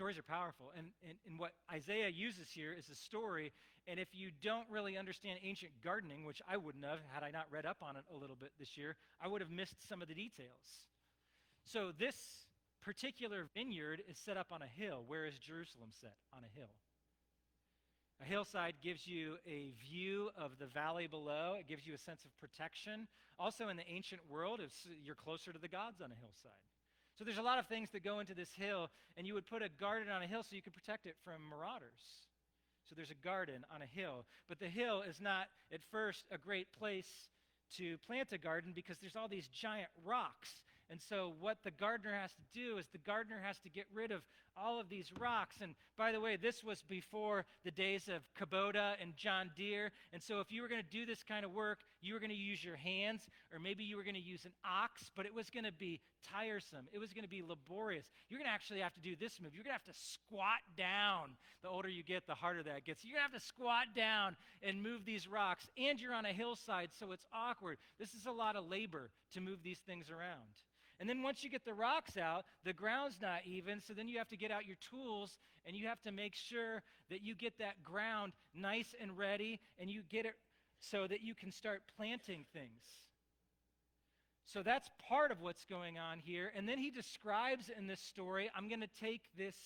Stories are powerful. And what Isaiah uses here is a story. And if you don't really understand ancient gardening, which I wouldn't have had I not read up on it a little bit this year, I would have missed some of the details. So this particular vineyard is set up on a hill. Where is Jerusalem set? On a hill. A hillside gives you a view of the valley below. It gives you a sense of protection. Also in the ancient world, you're closer to the gods on a hillside. So there's a lot of things that go into this hill, and you would put a garden on a hill so you could protect it from marauders. So there's a garden on a hill. But the hill is not, at first, a great place to plant a garden because there's all these giant rocks. And so what the gardener has to do is the gardener has to get rid of all of these rocks. And by the way, this was before the days of Kubota and John Deere. And so if you were going to do this kind of work, you were going to use your hands, or maybe you were going to use an ox, but it was going to be tiresome. It was going to be laborious. You're going to actually have to do this move. You're going to have to squat down. The older you get, the harder that gets. You're going to have to squat down and move these rocks. And you're on a hillside, so it's awkward. This is a lot of labor to move these things around. And then once you get the rocks out, the ground's not even, so then you have to get out your tools, and you have to make sure that you get that ground nice and ready, and you get it so that you can start planting things. So that's part of what's going on here. And then he describes in this story, I'm going to take this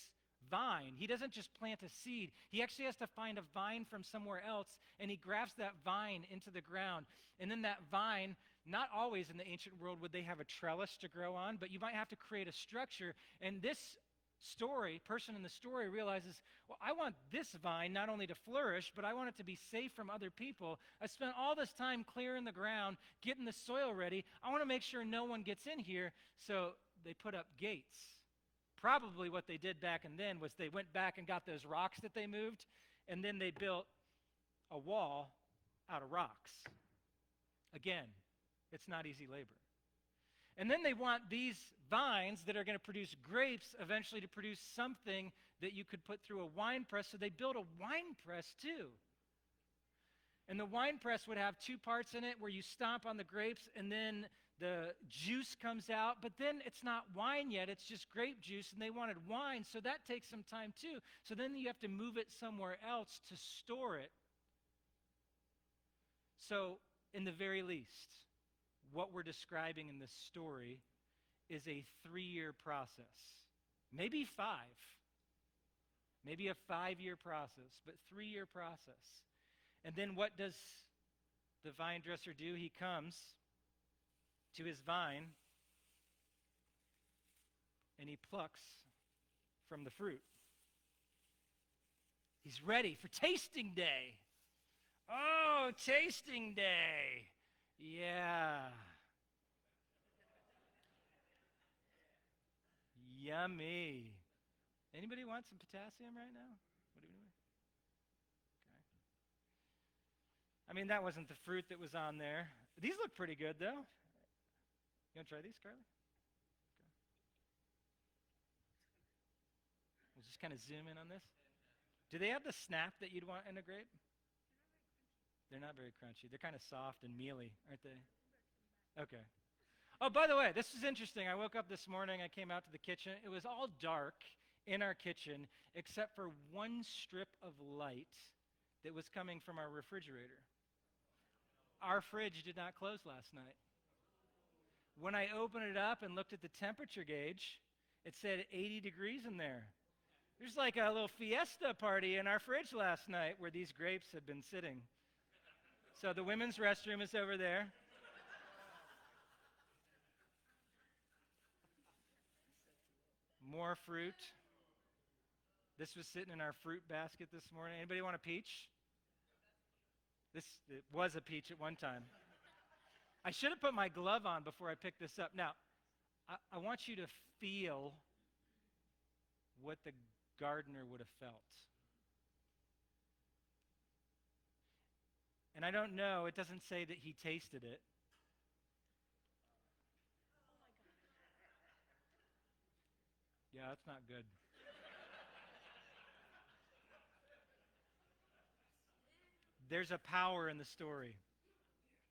vine. He doesn't just plant a seed. He actually has to find a vine from somewhere else, and he grafts that vine into the ground. And then that vine, not always in the ancient world would they have a trellis to grow on, but you might have to create a structure. And this person in the story realizes, well, I want this vine not only to flourish, but I want it to be safe from other people. I spent all this time clearing the ground, getting the soil ready. I want to make sure no one gets in here. So they put up gates. Probably what they did back and then was they went back and got those rocks that they moved, and then they built a wall out of rocks. Again, it's not easy labor. And then they want these vines that are going to produce grapes eventually to produce something that you could put through a wine press, so they built a wine press too. And the wine press would have two parts in it where you stomp on the grapes and then the juice comes out, but then it's not wine yet, it's just grape juice, and they wanted wine, so that takes some time too. So then you have to move it somewhere else to store it. So, in the very least, what we're describing in this story is a 3-year process. Maybe 5. Maybe a 5-year process, but 3-year process. And then what does the vine dresser do? He comes to his vine and he plucks from the fruit. He's ready for tasting day. Oh, tasting day. Yeah. Yummy. Anybody want some potassium right now? What are we doing? Okay. I mean, that wasn't the fruit that was on there. These look pretty good, though. You want to try these, Carly? Okay. We'll just kind of zoom in on this. Do they have the snap that you'd want in a grape? They're not very crunchy. They're kind of soft and mealy, aren't they? Okay. Oh, by the way, this is interesting. I woke up this morning. I came out to the kitchen. It was all dark in our kitchen except for one strip of light that was coming from our refrigerator. Our fridge did not close last night. When I opened it up and looked at the temperature gauge, it said 80 degrees in there. There's like a little fiesta party in our fridge last night where these grapes had been sitting. So the women's restroom is over there. More fruit. This was sitting in our fruit basket this morning. Anybody want a peach? It was a peach at one time. I should have put my glove on before I picked this up. Now, I want you to feel what the gardener would have felt. And I don't know, it doesn't say that he tasted it. Yeah, that's not good. There's a power in the story.